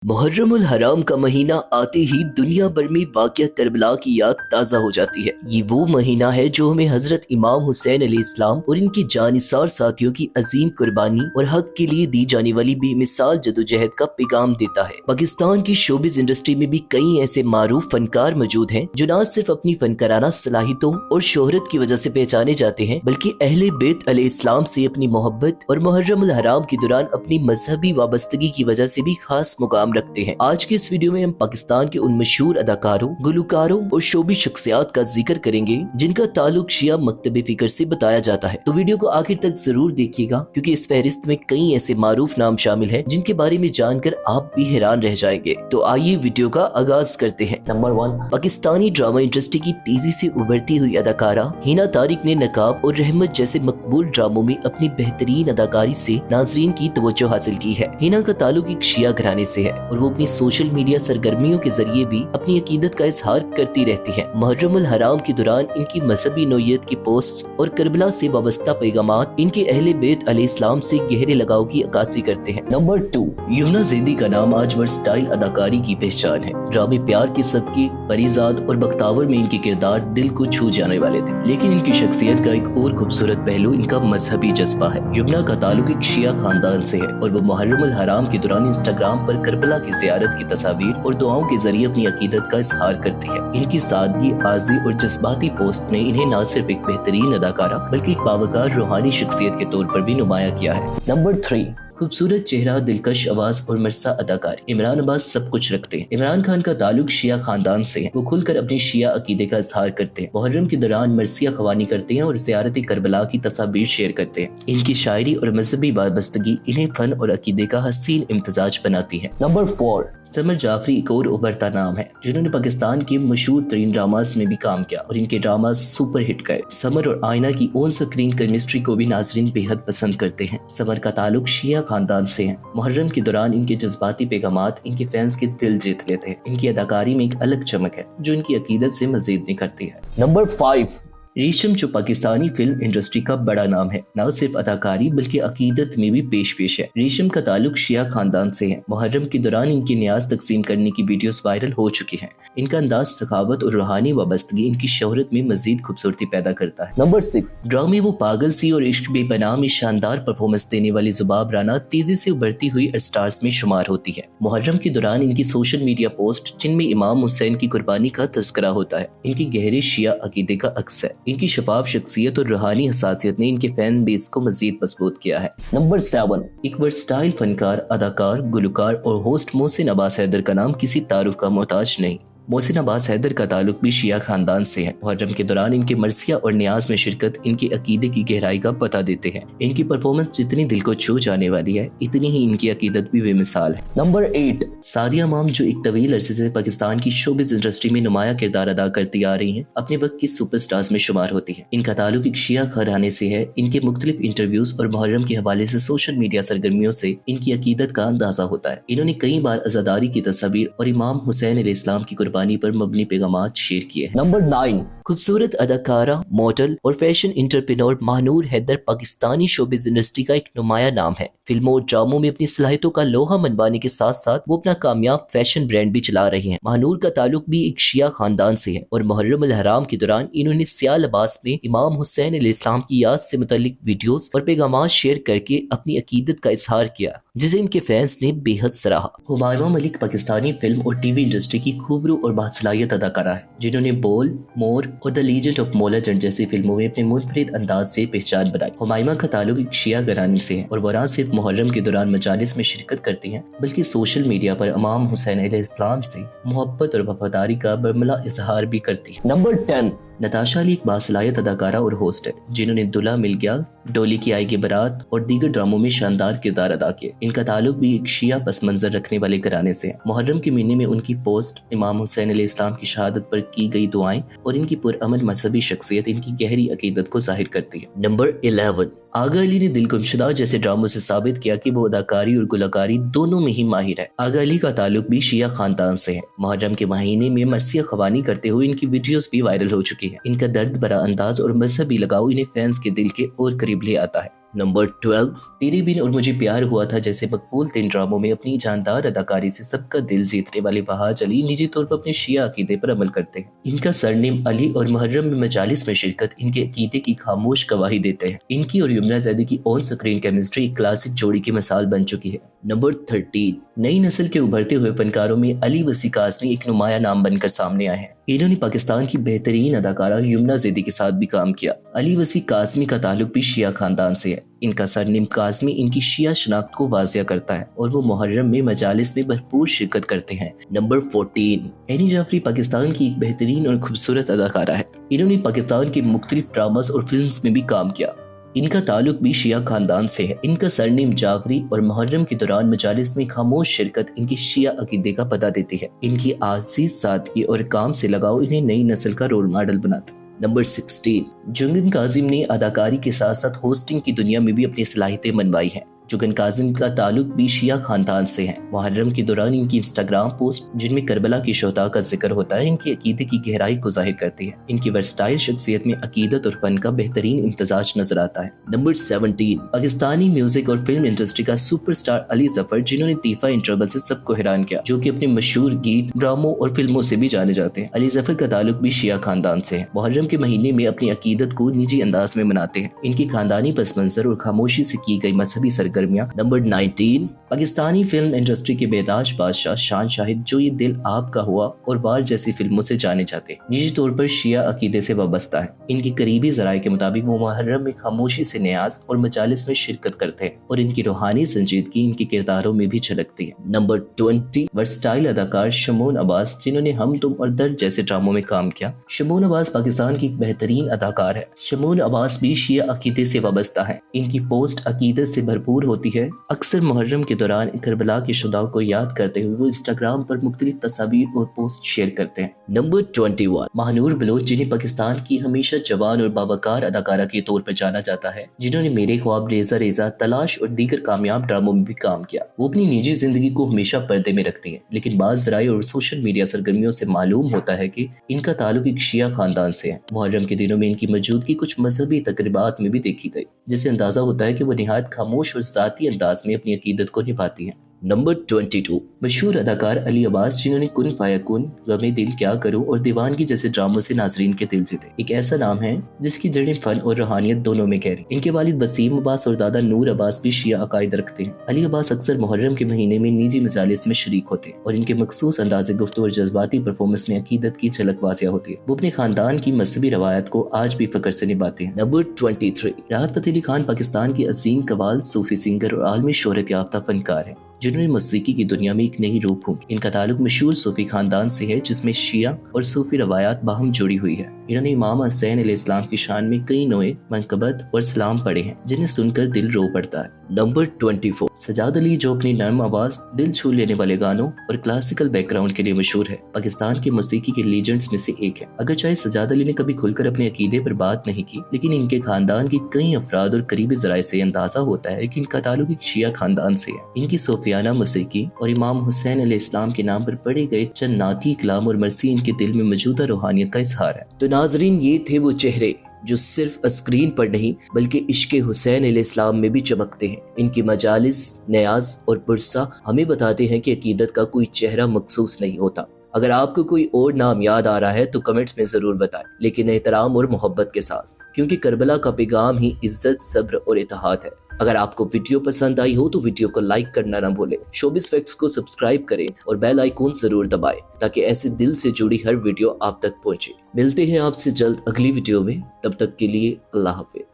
मुहर्रम उल हराम का महीना आते ही दुनिया भर में वाक़या करबला की याद ताज़ा हो जाती है। ये वो महीना है जो हमें हजरत इमाम हुसैन अलैहिस्सलाम और इनके जानिसार साथियों की अजीम कुर्बानी और हक के लिए दी जाने वाली बेमिसाल जदोजहद का पैगाम देता है। पाकिस्तान की शोबिज इंडस्ट्री में भी कई ऐसे मारूफ फनकार मौजूद हैं जो न सिर्फ अपनी फनकाराना सलाहियतों और शोहरत की वजह से पहचाने जाते हैं, बल्कि अहले बैत अलैहिस्सलाम से अपनी मोहब्बत और मुहर्रम उल हराम के दौरान अपनी मजहबी वाबस्तगी की वजह से भी खास मुकाम रखते हैं। आज के इस वीडियो में हम पाकिस्तान के उन मशहूर अदाकारों, गुलकारों और शोबी शख्सियात का जिक्र करेंगे जिनका ताल्लुक शिया मकतब फिक्र से बताया जाता है। तो वीडियो को आखिर तक जरूर देखिएगा, क्योंकि इस फहरिस्त में कई ऐसे मारूफ नाम शामिल हैं जिनके बारे में जानकर आप भी हैरान रह जाएंगे। तो आइए वीडियो का आगाज करते हैं। नंबर 1, पाकिस्तानी ड्रामा इंडस्ट्री की तेजी से उभरती हुई अदाकारा हिना तारिक ने नकाब और रहमत जैसे मकबूल ड्रामों में अपनी बेहतरीन अदाकारी से नाजरीन की तवज्जो हासिल की है। हिना का ताल्लुक एक शिया घराने से है और वो अपनी सोशल मीडिया सरगर्मियों के जरिए भी अपनी अकीदत का इजहार करती रहती हैं। मुहर्रम उल हराम के दौरान इनकी मजहबी नौयत की पोस्ट्स और करबला से वाबस्ता पैगामात इनके अहले बैत अलैहिस्सलाम से गहरे लगाव की अक्कासी करते हैं। नंबर 2, यमुना ज़ैदी का नाम आज वर्सटाइल अदाकारी की पहचान है। ड्रामे प्यार के सदके, परीजाद और बख्तावर में इनके किरदार दिल को छू जाने वाले थे, लेकिन इनकी शख्सियत का एक और खूबसूरत पहलू इनका मजहबी जज्बा है। यमुना का ताल्लुक एक शिया खानदान से है और वो मुहर्रम उल हराम के दौरान इंस्टाग्राम पर करबला की ज़ियारत की तस्वीर और दुआओं के जरिए अपनी अकीदत का इजहार करती है। इनकी सादगी, आजी और जज्बाती पोस्ट ने इन्हें न सिर्फ एक बेहतरीन अदाकारा बल्कि एक बावकार रूहानी शख्सियत के तौर पर भी नुमाया किया है। नंबर 3, खूबसूरत चेहरा, दिलकश आवाज और मरसा अदाकार इमरान अब्बास सब कुछ रखते हैं। इमरान खान का ताल्लुक शिया खानदान से है। वो खुलकर अपने शिया अकीदे का इजहार करते हैं, मुहर्रम के दौरान मरसिया ख्वानी करते हैं और ज़ियारत करबला की तस्वीर शेयर करते हैं। इनकी शायरी और मजहबी वाबस्तगी इन्हें फन और अकीदे का हसीन इम्तजाज बनाती है। नंबर 4, समर जाफरी एक और उभरता नाम है जिन्होंने पाकिस्तान के मशहूर तरीन ड्रामास में भी काम किया और इनके ड्रामास सुपर हिट गए। समर और आयना की ऑन स्क्रीन केमिस्ट्री को भी नाजरीन बेहद पसंद करते हैं। समर का ताल्लुक शिया खानदान से है। मुहर्रम के दौरान इनके जज्बाती पैगामात इनके फैंस के दिल जीत लेते हैं। इनकी अदाकारी में एक अलग चमक है जो इनकी अकीदत से मजीद निखरती है। नंबर 5, रेशम, जो पाकिस्तानी फिल्म इंडस्ट्री का बड़ा नाम है, न सिर्फ अदाकारी बल्कि अकीदत में भी पेश है। रेशम का ताल्लुक शिया खानदान से है। मुहर्रम के दौरान इनकी न्याज तकसीम करने की वीडियोस वायरल हो चुकी हैं। इनका अंदाज, सखावत और रूहानी वाबस्तगी इनकी शोहरत में मजीद खूबसूरती पैदा करता है। नंबर 6, ड्रामे वो पागल सी और इश्क बेपनाह में शानदार परफॉर्मेंस देने वाली जुबाब राना तेजी से उभरती हुई स्टार्स में शुमार होती है। मुहर्रम के दौरान इनकी सोशल मीडिया पोस्ट जिनमें इमाम हुसैन की कुर्बानी का तस्करा होता है, इनकी गहरे शिया अकीदे का अक्स है। इनकी शफाफ शख्सियत और रूहानी हसासियत ने इनके फैन बेस को मजीद मजबूत किया है। नंबर 7, एक वर्सटाइल फनकार, अदाकार, गुलकार और होस्ट मोहसिन अब्बास हैदर का नाम किसी तारुफ का मोहताज नहीं। मोहसिन अब्बास हैदर का ताल्लुक भी शिया खानदान से है। मुहर्रम के दौरान इनके मरसिया और न्याज में शिरकत इनके अकीदे की गहराई का पता देते हैं। इनकी परफॉर्मेंस जितनी दिल को छू जाने वाली है, इतनी ही इनकी अकीदत भी बेमिसाल है। नंबर 8, सादिया इमाम, जो एक तवील अरसे से पाकिस्तान की शोबिज इंडस्ट्री में नुमाया किरदार अदा करती आ रही हैं, अपने वक्त की सुपरस्टार्स में शुमार होती है। इनका ताल्लुक एक शिया घराने से है। इनके मुख्तलिफ इंटरव्यूज और मुहर्रम के हवाले से सोशल मीडिया सरगर्मियों से इनकी अकीदत का अंदाजा होता है। इन्होंने कई बार अज़ादारी की तस्वीर और इमाम हुसैन अलैहिस्सलाम की कुर्बानी पर मबनी पैगामात शेयर किए। नंबर 9, खूबसूरत अदाकारा, मॉडल और fashion entrepreneur Mahnoor Haider Pakistani showbiz industry का एक नुमाया नाम है। फिल्मों और ड्रामों में अपनी सलाहियतों का लोहा मनवाने के साथ साथ वो अपना कामयाब फैशन ब्रांड भी चला रही हैं। महानूर का ताल्लुक भी एक शिया खानदान से है और मुहर्रम उल हराम के दौरान इन्होंने सियाह लिबास में इमाम हुसैन अलैहिस्सलाम की याद से मुतल्लिक वीडियोस और पैगामात शेयर करके अपनी अकीदत का इजहार किया, जिसे इनके फैंस ने बेहद सराहा। हुमायूं मलिक पाकिस्तानी फिल्म और टीवी इंडस्ट्री की खूबरू और बासलाहियत अदाकारा है, जिन्होंने बोल, मोर और द लीजेंड ऑफ मोलाजन जैसी फिल्मों में अपने मुनफरिद अंदाज से पहचान बनाई। हुमायूं का ताल्लुक एक शिया घराने से है और वो न सिर्फ मुहर्रम के दौरान मजालिस में शिरकत करती हैं, बल्कि सोशल मीडिया पर इमाम हुसैन अलैहिस्सलाम से मोहब्बत और वफादारी का बरमला इजहार भी करती है। नंबर 10, नताशा अली एक बासलाहियत अदाकारा और होस्ट है, जिन्होंने दुल्हा मिल गया, डोली की आएगी बारात और दीगर ड्रामों में शानदार किरदार अदा किए। इनका ताल्लुक भी एक शिया पस मंजर रखने वाले घराने से है। मुहर्रम के महीने में उनकी पोस्ट, इमाम हुसैन अलैहिस्सलाम की शहादत पर की गई दुआएं और इनकी पुरअमन मजहबी शख्सियत इनकी गहरी अकीदत को जाहिर करती है। नंबर 11, आगा अली ने दिल गुमशुदा जैसे ड्रामों से साबित किया कि वो अदाकारी और गुलकारी दोनों में ही माहिर है। आगा अली का ताल्लुक भी शिया खानदान से है। मुहर्रम के महीने में मरसिया ख्वानी करते हुए इनकी वीडियोस भी वायरल हो चुकी है। इनका दर्द भरा अंदाज और मजहबी लगाव इन्हें फैंस के दिल के और करीब ले आता है। नंबर 12 तेरे बिन और मुझे प्यार हुआ था जैसे मकबूल 3 ड्रामों में अपनी जानदार अदाकारी से सबका दिल जीतने वाले वहाज अली निजी तौर पर अपने शिया अकीदे पर अमल करते हैं। इनका सरनेम अली और मुहर्रम में मजालिस में शिरकत इनके अकीदे की खामोश गवाही देते हैं। इनकी और यमुना ज़ैदी की ऑन स्क्रीन केमिस्ट्री एक क्लासिक जोड़ी की मिसाल बन चुकी है। नंबर 13 नई नस्ल के उभरते हुए फनकारों में अली वसी काज़मी एक नुमाया नाम बनकर सामने आए हैं। इन्होंने पाकिस्तान की बेहतरीन अदाकारा यमुना ज़ैदी के साथ भी काम किया। अली वसी काज़मी का ताल्लुक भी शिया खानदान से है। इनका सरनेम काज़मी इनकी शिया शनाख्त को वाज़िया करता है और वो मुहर्रम में मजालिस में भरपूर शिरकत करते हैं। नंबर 14 एनी जाफरी पाकिस्तान की एक बेहतरीन और खूबसूरत अदाकारा है। इन्होंने पाकिस्तान के मुख्तलिफ ड्रामास और फिल्म्स में भी काम किया। इनका ताल्लुक भी शिया खानदान से है। इनका सरनेम जाफरी और मुहर्रम के दौरान मजालिस में खामोश शिरकत इनकी शिया अकीदे का पता देती है। इनकी आजीज सादगी और काम से लगाव इन्हें नई नस्ल का रोल मॉडल बनाता है। नंबर 16 जुगन काजिम ने अदाकारी के साथ साथ होस्टिंग की दुनिया में भी अपनी सलाहियतें मनवाई हैं। जुगन काजिम का ताल्लुक भी शिया खानदान से है। मुहर्रम के दौरान इनकी इंस्टाग्राम पोस्ट जिनमें करबला की शोहदा का जिक्र होता है इनकी अकीदे की गहराई को जाहिर करती है। इनकी वर्सटाइल शख्सियत में अकीदत और फन का बेहतरीन इम्तजाज नजर आता है। नंबर 17 पाकिस्तानी म्यूजिक और फिल्म इंडस्ट्री का सुपरस्टार अली जफर जिन्होंने तीफा इंटरवल से सबको हैरान किया, जो कि अपने मशहूर गीत, ड्रामों और फिल्मों से भी जाने जाते हैं। अली जफर का ताल्लुक भी शिया खानदान से है। मुहर्रम के महीने में अपनी अकीदत को निजी अंदाज में मनाते हैं। इनकी खानदानी पस मंजर और खामोशी से की गई मजहबी सरगर्मियां। नंबर 19 पाकिस्तानी फिल्म इंडस्ट्री के बेदाश बादशाह शान शाहिद जो ये दिल आपका हुआ और वार जैसी फिल्मों से जाने जाते हैं। निजी तौर पर शिया अकीदे से वाबस्ता है। इनकी करीबी जराये के मुताबिक वो मुहर्रम में खामोशी से न्याज और मजालिस में शिरकत करते हैं और इनकी रूहानी संजीदगी इनके किरदारों में भी झलकती है। नंबर 20 वर्सटाइल अदाकार शमून अब्बास जिन्होंने हम तुम और दर्द जैसे ड्रामों में काम किया। शमून अब्बास पाकिस्तान की एक बेहतरीन अदाकार है। शमून अब्बास भी शिया अकीदे से वाबस्ता है। इनकी पोस्ट अकीदत से भरपूर होती है। अक्सर मुहर्रम के दौरान करबला के शुहदाओं को याद करते हुए वो इंस्टाग्राम पर मुख्तलिफ तस्वीर और पोस्ट शेयर करते हैं। नंबर 21 महानूर बलोच जिन्हें पाकिस्तान की हमेशा जवान और बावकार अदाकारा के तौर पर जाना जाता है, जिन्होंने मेरे ख्वाब, रेजा रेजा, तलाश और दीगर कामयाब ड्रामों में भी काम किया। वो अपनी निजी जिंदगी को हमेशा पर्दे में रखती है, लेकिन बाज़ ज़राए और सोशल मीडिया सरगर्मियों से मालूम होता है कि इनका ताल्लुक एक शिया खानदान से है। मुहर्रम के दिनों में इनकी मौजूदगी कुछ मजहबी तकरीबात में भी देखी गई, जिससे अंदाजा होता है कि वो निहायत खामोश और जाती अंदाज में अपनी अकीदत को निभाती है। नंबर 22 मशहूर अदाकार अली अब्बास जिन्होंने कुन फायकुन, गमे दिल क्या करूं और दीवानगी जैसे ड्रामों से नाजरीन के दिल जीते। एक ऐसा नाम है जिसकी जड़ें फन और रूहानियत दोनों में गहरी। इनके वालिद वसीम अब्बास और दादा नूर अब्बास भी शिया अकायद रखते हैं। अली अब्बास अक्सर मुहर्रम के महीने में निजी मजालिस में शरीक होते हैं और इनके मखसूस अंदाज़े गुफ्तगू और जज्बाती परफॉर्मेंस में अकीदत की झलक वाज़िया होती है। वो अपने खानदान की मजहबी रवायत को आज भी फख्र से निभाते हैं। नंबर 23 राहत फ़तेह अली खान पाकिस्तान की अजीम कवाल, सूफी सिंगर और आलमी शोहरत याफ्ता फनकार है, जिन्होंने मौसीकी की दुनिया में एक नई रूह फूंकी। इनका ताल्लुक मशहूर सूफी खानदान से है जिसमें शिया और सूफी रवायात बाहम जुड़ी हुई है। इन्होंने इमाम हुसैन अलैहिस्सलाम की शान में कई नोए मनकबत और सलाम पढ़े हैं, जिन्हें सुनकर दिल रो पड़ता है। नंबर 24 सजाद अली जो अपनी नरम आवाज, दिल छू लेने वाले गानों और क्लासिकल बैकग्राउंड के लिए मशहूर है, पाकिस्तान के मौसीकी के लीजेंड्स में से एक है। अगर चाहे सजाद अली ने कभी खुलकर अपने अकीदे पर बात नहीं की, लेकिन इनके खानदान के कई अफराद और करीबी जराये से अंदाजा होता है कि इनका ताल्लुक एक शिया खानदान से है। इनकी सूफियाना मौसीकी और इमाम हुसैन अलैहिस्सलाम के नाम पर पढ़े गए चंद नाती कलाम और मरसी इनके दिल में मौजूदा रूहानियत का इजहार है। तो नाजरीन, ये थे वो चेहरे जो सिर्फ स्क्रीन पर नहीं बल्कि इश्क़े हुसैन अलैहिस्सलाम में भी चमकते हैं। इनकी मजालिस, न्याज और पुरसा हमें बताते हैं कि अकीदत का कोई चेहरा मखसूस नहीं होता। अगर आपको कोई और नाम याद आ रहा है तो कमेंट्स में जरूर बताएं, लेकिन एहतराम और मोहब्बत के साथ, क्योंकि करबला का पैगाम ही इज्जत, सब्र और इत्तेहाद है। अगर आपको वीडियो पसंद आई हो तो वीडियो को लाइक करना न भूलें, शोबिस फैक्ट्स को सब्सक्राइब करें और बेल आइकॉन जरूर दबाएं ताकि ऐसे दिल से जुड़ी हर वीडियो आप तक पहुंचे। मिलते हैं आपसे जल्द अगली वीडियो में, तब तक के लिए अल्लाह हाफिज।